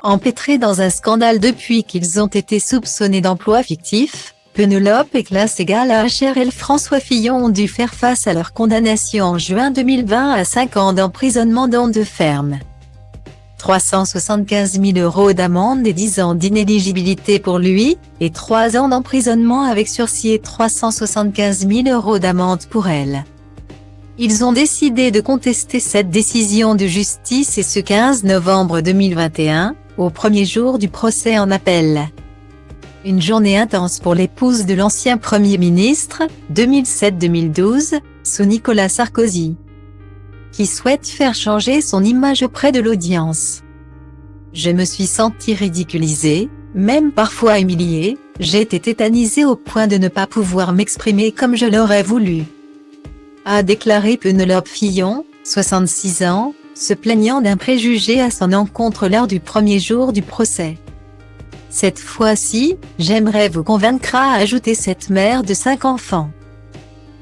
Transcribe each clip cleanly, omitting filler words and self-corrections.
Empêtrés dans un scandale depuis qu'ils ont été soupçonnés d'emploi fictif, Penelope et Classe égale HRL François Fillon ont dû faire face à leur condamnation en juin 2020 à 5 ans d'emprisonnement dont 2 fermes. 375 000 € d'amende et 10 ans d'inéligibilité pour lui, et 3 ans d'emprisonnement avec sursis et 375 000 € d'amende pour elle. Ils ont décidé de contester cette décision de justice et ce 15 novembre 2021, au premier jour du procès en appel. Une journée intense pour l'épouse de l'ancien Premier ministre, 2007-2012, sous Nicolas Sarkozy, qui souhaite faire changer son image auprès de l'audience. Je me suis sentie ridiculisée, même parfois humiliée, j'ai été tétanisée au point de ne pas pouvoir m'exprimer comme je l'aurais voulu, a déclaré Penelope Fillon, 66 ans, se plaignant d'un préjugé à son encontre lors du premier jour du procès. Cette fois-ci, j'aimerais vous convaincre, a ajouté cette mère de 5 enfants.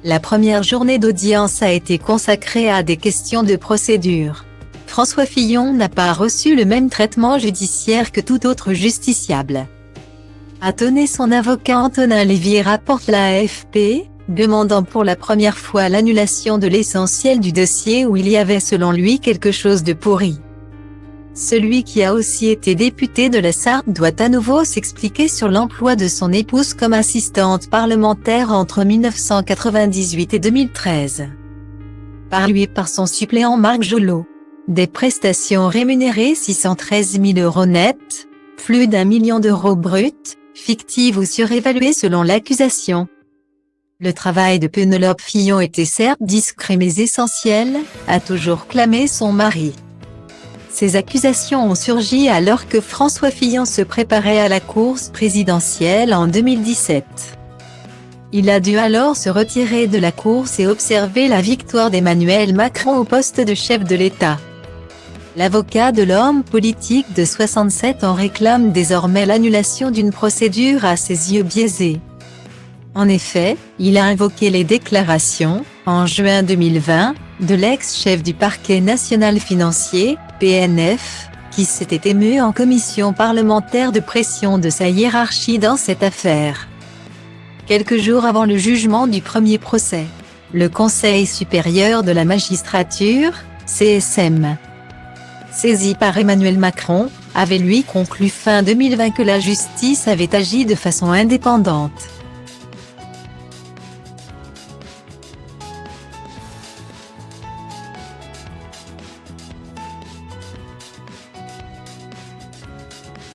La première journée d'audience a été consacrée à des questions de procédure. François Fillon n'a pas reçu le même traitement judiciaire que tout autre justiciable, a tonné son avocat Antonin Lévy, rapporte la AFP, demandant pour la première fois l'annulation de l'essentiel du dossier où il y avait selon lui quelque chose de pourri. Celui qui a aussi été député de la Sarthe doit à nouveau s'expliquer sur l'emploi de son épouse comme assistante parlementaire entre 1998 et 2013. Par lui et par son suppléant Marc Jolot. Des prestations rémunérées 613 000 € net, plus d'1 million d'euros bruts, fictives ou surévaluées selon l'accusation. Le travail de Penelope Fillon était certes discret mais essentiel, a toujours clamé son mari. Ces accusations ont surgi alors que François Fillon se préparait à la course présidentielle en 2017. Il a dû alors se retirer de la course et observer la victoire d'Emmanuel Macron au poste de chef de l'État. L'avocat de l'homme politique de 67 ans réclame désormais l'annulation d'une procédure à ses yeux biaisée. En effet, il a invoqué les déclarations, en juin 2020, de l'ex-chef du parquet national financier, PNF, qui s'était ému en commission parlementaire de pression de sa hiérarchie dans cette affaire. Quelques jours avant le jugement du premier procès, le Conseil supérieur de la magistrature, CSM, saisi par Emmanuel Macron, avait lui conclu fin 2020 que la justice avait agi de façon indépendante.